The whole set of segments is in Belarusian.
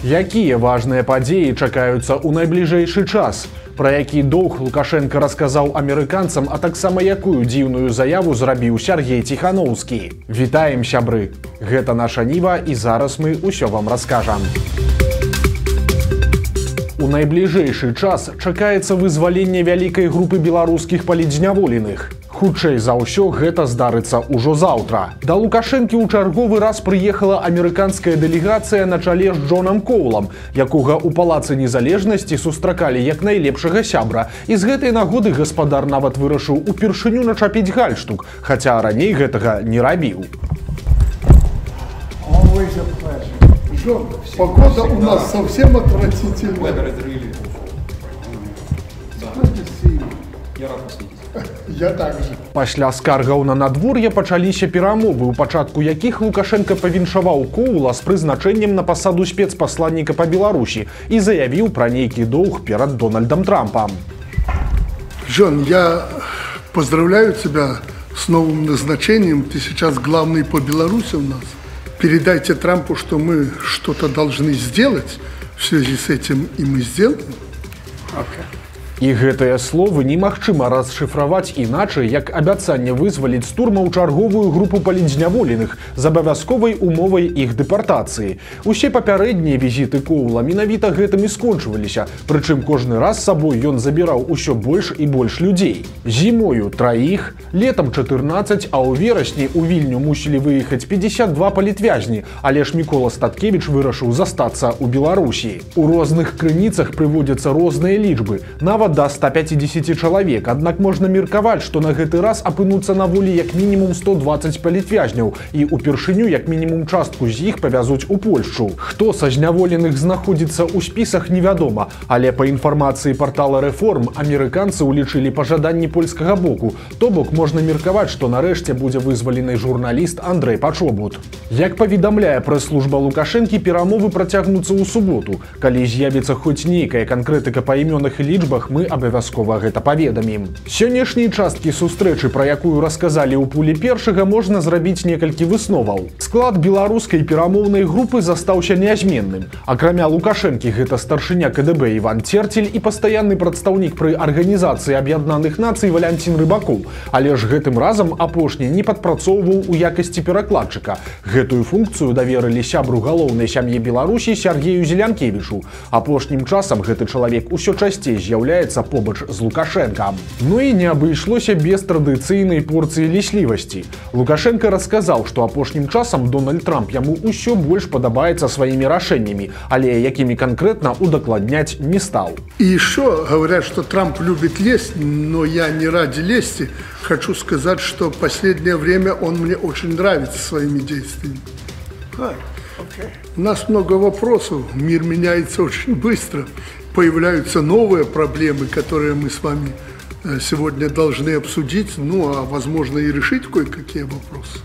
Якія важныя падзеі чакаюцца ў найбліжэйшы час? Пра які доўг Лукашенко расказаў амерыканцам, а таксама якую дзіўную заяву зрабіў Сергей Тихановский. Вітаем, сябры! Гэта наша Ніва, і зараз мы ўсё вам раскажам. У найбліжэйшы час чакаецца вызваленне вялікай групы беларускіх палітзняволеных. Хутчэй за ўсё гэта здарыцца ўжо заўтра. Да Лукашэнкі ў чарговы раз прыехала амерыканская дэлегацыя на чале з Джонам Коулам, якога ў Палацы Незалежнасці сустракалі як найлепшага сябра. І з гэтай нагоды гаспадар нават вырашыў упершыню начапіць гальштук, хаця раней гэтага не рабіў. Жон, погода у нас совсем отвратительная. Я рад вас видеть. Я также. Пасля скаргаў на надвор'е пачаліся перамовы, у пачатку якіх Лукашенко павіншаваў Коула з прызначэннем на пасаду спецпасланніка па Беларусі і заявіў пра нейкі доўг перад Дональдом Трампом. Жон, я поздравляю тебя с новым назначением. Ты сейчас главный по Беларуси у нас. Передайте Трампу, что мы что-то должны сделать в связи с этим, и мы сделаем. І гэтыя словы немагчыма расшыфраваць іначай, як абяцанне вызваліць з турмаў чарговую групу палітзняволеных з абавязковай умовай іх дэпартацыі. Усе папярэднія візіты Коула менавіта гэтым і скончваліся, прычым кожны раз з сабой ён забіраў усё больш і больш людзей. Зімою 3, летам 14, а ў верасні ў Вільню мусілі выехаць 52 палітвязні, але ж Мікола Статкевіч вырашыў застацца ў Беларусі. У розных крыніцах прыводзяцца розныя лічбы, нават да 150 чалавек, аднак можна меркаваць, што на гэты раз апынуцца на волі як мінімум 120 палітвязняў, і упершыню як мінімум частку з іх павязуць у Польшчу. Хто са зняволеных знаходзіцца ў спісах, невядома, але па інфармацыі партала Рэформ, амерыканцы ўлічылі пажаданні польскага боку, то бок можна меркаваць, што нарэшце будзе вызвалены журналіст Андрэй Пачобут. Як паведамляе прэс-служба Лукашэнкі, перамовы працягнуцца ў суботу. Калі з'явіцца хоць нейкая канкрэтыка па імёнах і лічбах, мы абавязкова гэта паведамім. Сённяшняй часткі сустрэчы, пра якую расказалі ў пуле першага, можна зрабіць некалькі высноваў. Склад беларускай перамоўнай групы застаўся нязменным. Акрамя Лукашэнкі, гэта старшыня КДБ Іван Церцель і пастаянны прадстаўнік пры Арганізацыі Аб'яднаных Нацый Валянцін Рыбакоў. Але ж гэтым разам апошні не падпрацоўваў у якасці перакладчыка. Гэтую функцыю даверылі сябру галоўнай сям'і Беларусі Сергею Зелянкевічу. Апошнім часам гэты чалавек усё часцей з'яўляецца побач з Лукашэнкам. Ну і не абышлося без традыцыйнай порцыі ліслівасці. Лукашенко расказаў, што апошнім часам Дональд Трамп яму ўсё больш падабаецца сваімі рашэннямі, але якімі канкрэтна удакладняць не стаў. И еще говорят, что Трамп любит лезть, но я не ради лести. Хочу сказать, что в последнее время он мне очень нравится своими действиями. У нас много вопросов, мир меняется очень быстро. Появляются новые проблемы, которые мы с вами сегодня должны обсудить, ну а возможно и решить кое-какие вопросы.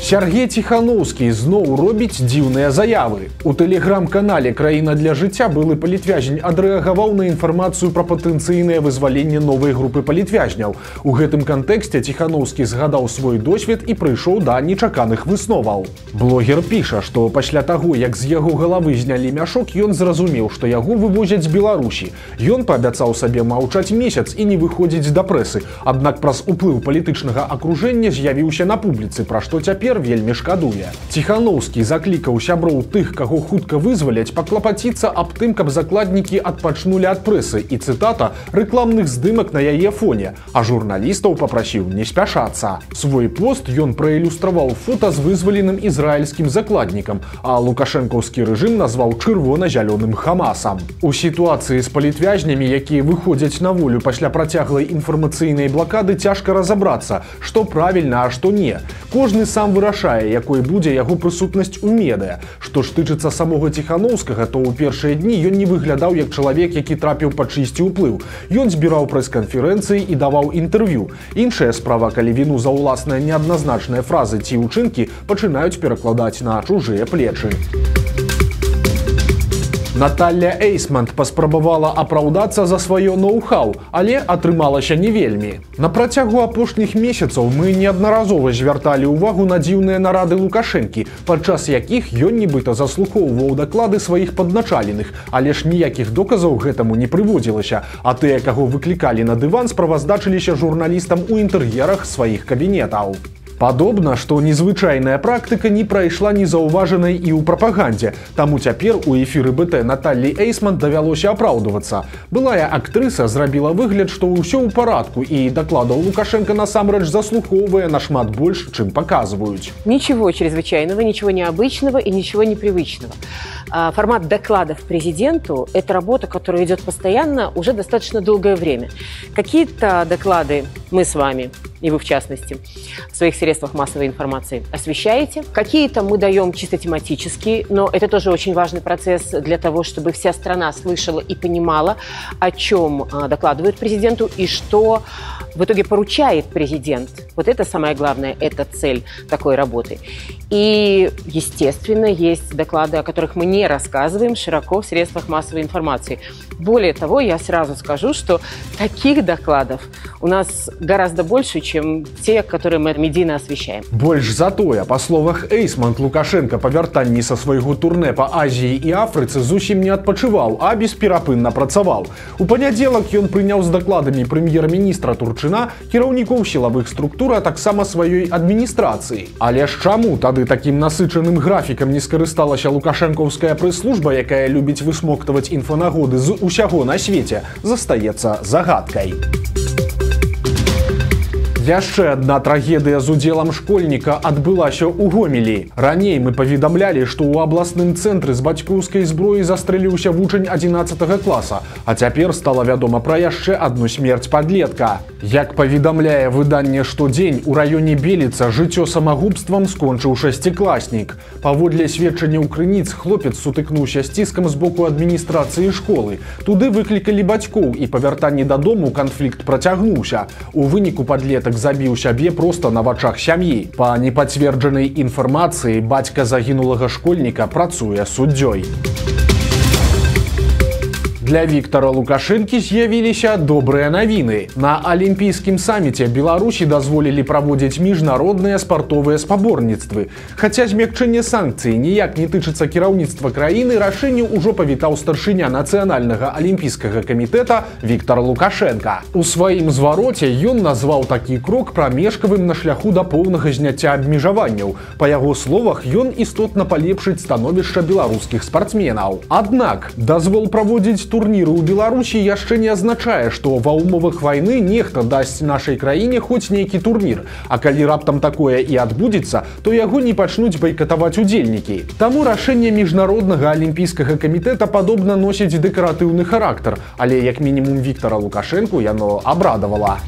Сергей Тихановский зноў робіць дзіўныя заявы. У тэлеграм-канале «Краіна для жыцця» былы палітвязень адрэагаваў на інфармацыю пра патэнцыйнае вызваленне новай групы палітвязняў. У гэтым кантэксце Тихановский згадаў свой досвед і прыйшоў да нечаканых высноваў. Блогер піша, што пасля таго, як з яго галавы знялі мяшок, ён зразумеў, што яго вывозяць з Беларусі. Ён паабяцаў сабе маўчаць месяц і не выходзіць да прэсы, аднак праз уплыў палітычнага акружэння з'явіўся на публіцы, пра што цяпер вельмі шкадуе. Тихановский заклікаў сяброў тых, каго хутка вызваляць, паклапаціцца аб тым, каб закладнікі адпачнулі ад прэсы і, цытата, рэкламных здымак на яе фоне, а журналістаў папрасіў не спяшацца. Свой пост ён праілюстраваў фота з вызваленым ізраільскім закладнікам, а лукашэнкаўскі рэжым назваў чырвона-зялёным Хамасам. У сітуацыі з палітвязнямі, якія выходзяць на волю пасля працяглай інфармацыйнай блакады, цяжка разабрацца, што правільна, а што не. Кожны сам вырашае, якой будзе яго прысутнасць у медыа. Што ж тычыцца самога Тихановскага, то ў першыя дні ён не выглядаў як чалавек, які трапіў пад чыйсьці ўплыў. Ён збіраў прэс-канферэнцыі і даваў інтэрв'ю. Іншая справа, калі віну за ўласныя неадназначныя фразы ці ўчынкі пачынаюць перакладаць на чужыя плечы. Наталья Эйсмонт паспрабавала апраўдацца за сваё ноу-хау, але атрымалася не вельмі. На працягу апошніх месяцаў мы неаднаразова звярталі ўвагу на дзіўныя нарады Лукашэнкі, падчас якіх ён нібыта заслухоўваў даклады сваіх падначаленых, але ж ніякіх доказаў гэтаму не прыводзілася, а тыя, каго выклікалі на дыван, справаздачыліся журналістам у інтэр'ерах сваіх кабінетаў. Падобна, што незвычайная практыка не прайшла незаўважанай і ў прапагандзе, таму цяпер у эфіры БТ Наталлі Эйсмонт давялося апраўдвацца. Былая актрыса зрабіла выгляд, што ўсё ў парадку, і дакладаў Лукашенко насамрэч заслухоўвае нашмат больш, чым паказваюць. Ничего чрезвычайного, ничего необычного и ничего непривычного. Формат докладов президенту – это работа, которая идет постоянно уже достаточно долгое время. Какие-то доклады мы с вами, и вы в частности, в своих средствах массовой информации освещаете. Какие-то мы даем чисто тематические, но это тоже очень важный процесс для того, чтобы вся страна слышала и понимала, о чем докладывают президенту и что в итоге поручает президент. Вот это самое главное, это цель такой работы. И, естественно, есть доклады, о которых мы не рассказываем широко в средствах массовой информации. Более того, я сразу скажу, что таких докладов у нас гораздо больше, чем те, которые мы медийно освещаем. Больш за тое, па словах Эйсмонт, Лукашенко па вяртанні са свайго турне па Азіі і Афрыцы зусім не адпачываў, а бесперапынна працаваў. У панядзелак ён прыняў з дакладамі прэм'ер-міністра Турчына, кіраўнікоў сілавых структур, а таксама сваёй адміністрацыі. Але ж чаму тады такім насычаным графікам не скарысталася лукашэнкаўская прэс-служба, якая любіць высмоктаваць інфанагоды з усяго на свеце, застаецца загадкай. Яшчэ адна трагедыя з удзелам школьніка адбылася ў Гомелі. Раней мы паведамлялі, што ў абласным цэнтры з бацькоўскай зброі застрэліўся вучань 11 класа, а цяпер стала вядома пра яшчэ адну смерць падлетка. Як паведамляе выданне «Штодзень», у раёне Беліца жыццё самагубствам скончыў шасцікласнік. Паводле сведчанняў крыніц, хлопец сутыкнуўся з ціскам з боку адміністрацыі школы. Туды выклікалі бацькоў, і па вяртанні дадому канфлікт працягнуўся. У выніку падлетак забіў сябе проста на вачах сям'і. Па непацверджанай інфармацыі, бацька загінулага школьніка працуе суддзёй. Для Віктора Лукашэнкі з'явіліся добрыя навіны. На алімпійскім саміце Беларусі дазволілі праводзіць міжнародныя спартовыя спаборніцтвы. Хаця змякчэнне санкцый ніяк не тычыцца кіраўніцтва краіны, рашэнне ўжо павітаў старшыня нацыянальнага алімпійскага камітэта Віктор Лукашенка. У сваім звароце ён назваў такі крок прамежкавым на шляху да поўнага зняцця абмежаванняў. Па яго словах, ён істотна палепшыць становішча беларускіх спартсменаў. Аднак дазвол праводзіць турніры ў Беларусі яшчэ не азначае, што ва ўмовах вайны нехта дасць нашай краіне хоць нейкі турнір. А калі раптам такое і адбудзецца, то яго не пачнуць байкатаваць удзельнікі. Таму рашэнне міжнароднага алімпійскага камітэта падобна носіць дэкаратыўны характар, але як мінімум Віктора Лукашэнку яно абрадавала.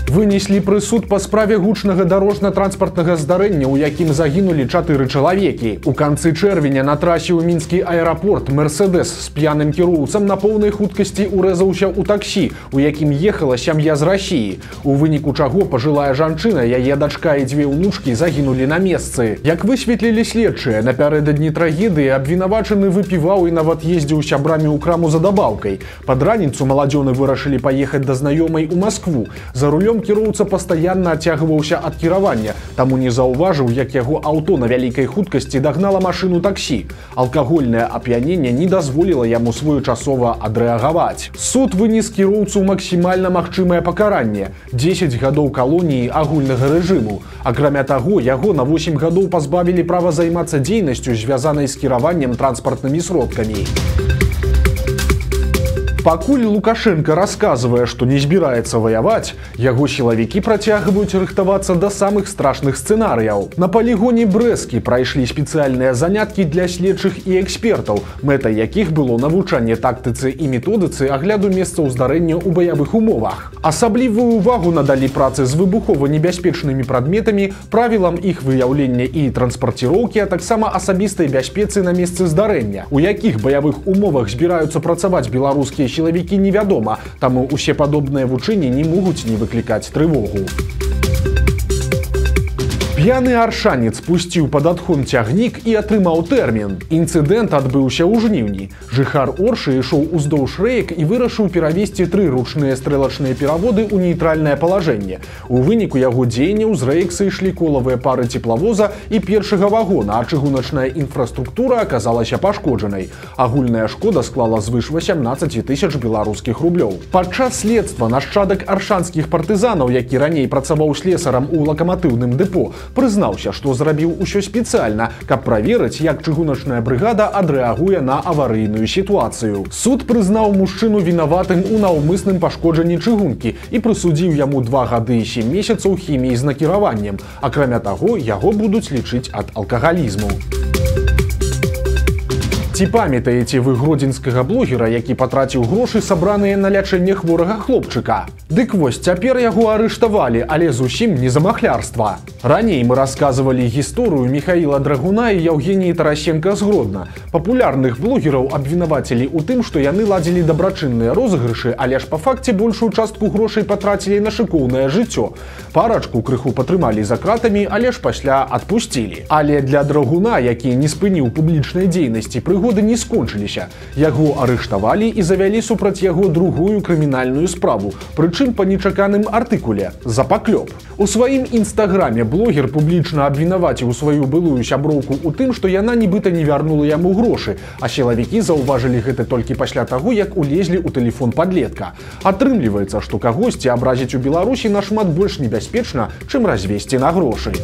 Вынеслі прысуд па справе гучнага дарожна-транспартнага здарэння, у якім загінулі 4 чалавекі. У канцы чэрвеня на трасе ў мінскі аэрапорт «Мерседес» з п'яным кіроўцам на поўнай хуткасці урэзаўся ў таксі, у якім ехала сям'я з Расіі. У выніку чаго пажылая жанчына, яе дачка і 2 ўнучкі загінулі на месцы. Як высветлілі следчыя, напярэдадні трагедыі абвінавачаны выпіваў і нават ездзіў з сябрамі ў краму за дабаўкай. Пад раніцу маладзёны вырашылі паехаць да знаёмай у Маскву. За рулём кіроўца пастаянна адцягваўся ад кіравання, таму не заўважыў, як яго аўто на вялікай хуткасці дагнала машыну таксі. Алкагольнае ап'яненне не дазволіла яму своечасова адрэагаваць. Суд вынес кіроўцу максімальна магчымае пакаранне – 10 гадоў калоніі агульнага рэжыму. Акрамя таго, яго на 8 гадоў пазбавілі права займацца дзейнасцю, звязанай з кіраваннем транспартнымі сродкамі. Пакуль Лукашенко расказвае, што не збіраецца ваяваць, яго сілавікі працягваюць рыхтавацца да самых страшных сцэнарыяў. На палігоне Брэскі прайшлі спецыяльныя заняткі для следчых і экспертаў, мэтай якіх было навучанне тактыцы і методыцы агляду месцаў здарэння ў баявых умовах. Асаблівую ўвагу надалі працы з выбухова-небяспечнымі прадметамі, правілам іх выяўлення і транспарціроўкі, а таксама асабістай бяспецы на месцы здарэння. У якіх баявых умовах збіраюцца працаваць беларускія сілавікі невядома, таму усе падобныя вучэнні не могуць не выклікаць трывогу. П'яны аршанец пусціў пад адхон цягнік і атрымаў тэрмін. Інцыдэнт адбыўся ў жніўні. Жыхар Оршы ішоў уздоўж рэек і вырашыў перавесці 3 ручныя стрэлачныя пераводы ў нейтральнае палажэнне. У выніку яго дзеянняў з рэек сышлі колавыя пары цеплавоза і першага вагона, а чыгуначная інфраструктура аказалася пашкоджанай. Агульная шкода склала звыш 18 000 беларускіх рублёў. Падчас следства нашчадак аршанскіх партызанаў, які раней працаваў слесарам у лакаматыўным дэпо, прызнаўся, што зрабіў усё спецыяльна, каб праверыць, як чыгуначная брыгада адрэагуе на аварыйную сітуацыю. Суд прызнаў мужчыну вінаватым у наўмысным пашкоджанні чыгункі і прысудзіў яму 2 гады і 7 месяцаў хіміі з накіраваннем. Акрамя таго, яго будуць лічыць ад алкагалізму. Ці памятаеце вы гродзенскага блогера, які патраціў грошы, сабраныя на лячэнне хворага хлопчыка? Дык вось, цяпер яго арыштавалі, але зусім не за махлярства. Раней мы расказвалі гісторыю Міхаіла Драгуна і Яўгеніі Тарасенка з Гродна. Папулярных блогераў абвінавацілі ў тым, што яны ладзілі дабрачынныя розыгрышы, але ж па факце большую частку грошай патрацілі на шыкоўнае жыццё. Парачку крыху патрымалі за кратамі, але ж пасля адпусцілі. Але для Драгуна, які не спыніў публічнай дзейнасці, прыгоды не скончыліся. Яго арыштавалі і завялі супраць яго другую крымінальную справу, прычым па нечаканым артыкуле за паклёп. У сваім інстаграме блогер публічна абвінаваціў сваю былую сяброўку ў тым, што яна нібыта не вярнула яму грошы, а сілавікі заўважылі гэта толькі пасля таго, як улезлі ў тэлефон падлетка. Атрымліваецца, што кагосьці абразіць у Беларусі нашмат больш небяспечна, чым развесці на грошы.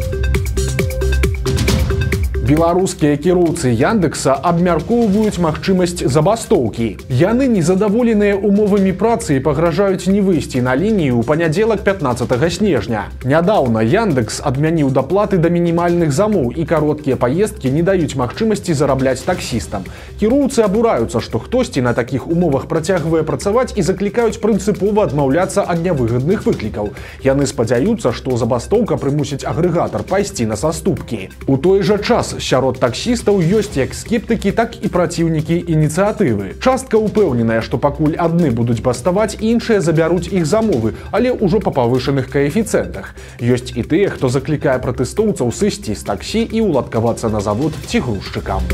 Беларускія кіроўцы Яндекса абмяркоўваюць магчымасць забастоўкі. Яны незадаволеныя умовамі працы і пагражаюць не выйсці на лінію ў панядзелак 15 снежня. Нядаўна Яндекс адмяніў даплаты да мінімальных замоў і кароткія паездкі не даюць магчымасці зарабляць таксістам. Кіроўцы абураюцца, што хтосьці на такіх умовах працягвае працаваць і заклікаюць прынцыпова адмаўляцца ад нявыгадных выклікаў. Яны спадзяюцца, што забастоўка прымусіць агрэгатар пайсці на саступкі. У той жа час сярод таксістаў ёсць як скептыкі, так і праціўнікі ініцыятывы. Частка ўпэўненая, што пакуль адны будуць баставаць, іншыя забяруць іх замовы, але ўжо па павышаных каэфіцыентах. Ёсць і тыя, хто заклікае пратэстоўцаў сысці з таксі і ўладкавацца на завод ці грузчыкам.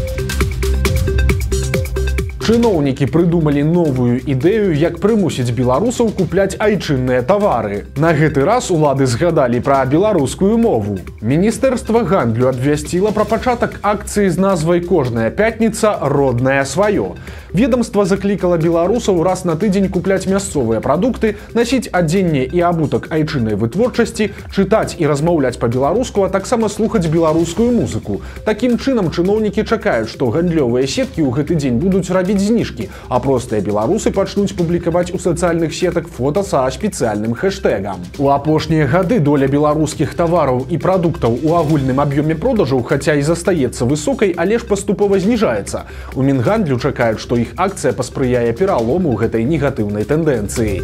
Чыноўнікі прыдумалі новую ідэю, як прымусіць беларусаў купляць айчынныя тавары. На гэты раз улады згадалі пра беларускую мову. Міністэрства гандлю абвясціла пра пачатак акцыі з назвай «Кожная пятніца. Роднае сваё». Ведомства заклікала беларусаў раз на тыдзень купляць мясцовыя прадукты, насіць адзенне і абутак айчыннай вытворчасці, чытаць і размаўляць па-беларуску, а таксама слухаць беларускую музыку. Такім чынам чыноўнікі чакаюць, што гандлёвыя сеткі ў гэты дзень будуць рабіць зніжкі, а простыя беларусы пачнуць публікаваць у сацыяльных сетак фота са спецыяльным хэштэгам. У апошнія гады доля беларускіх тавараў і прадуктаў у агульным аб'ёме продажаў, хаця і застаецца высокай, але ж паступова зніжаецца. У Мінгандлю чакаюць, што іх акцыя паспрыяе пералому гэтай негатыўнай тэндэнцыі.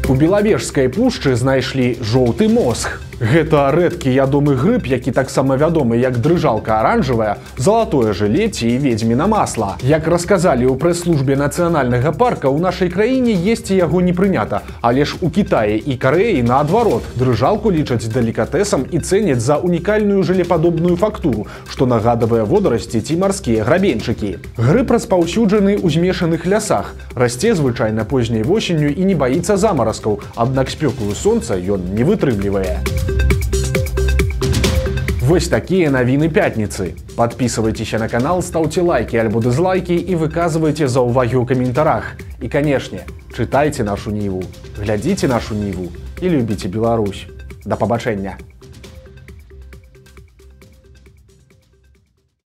У Белавежскай пушчы знайшлі жоўты мозг. Гэта рэдкі ядомы грыб, які таксама вядомы як дрыжалка аранжавая, залатое жылеце і ведзьміна масла. Як расказалі ў прэс-службе нацыянальнага парка, ў нашай краіне есці яго не прынята, але ж у Кітаі і Карэі наадварот. Дрыжалку лічаць далікатэсам і цэняць за унікальную жылепадобную фактуру, што нагадвае водарасці ці марскія грабеньчыкі. Грыб распаўсюджаны ў змешаных лясах, расце звычайна позняй восенню і не баіцца замаразкаў, аднак спёку сонца ён не вытрымлівае. Вось такія навіны пятніцы. Подписывайтеся на канал, ставьте лайки альбо дизлайки и выказывайте заўвагі ў каментарах. И, конечно, читайте нашу Ніву, глядзіце нашу Ніву и любите Беларусь. До побачення!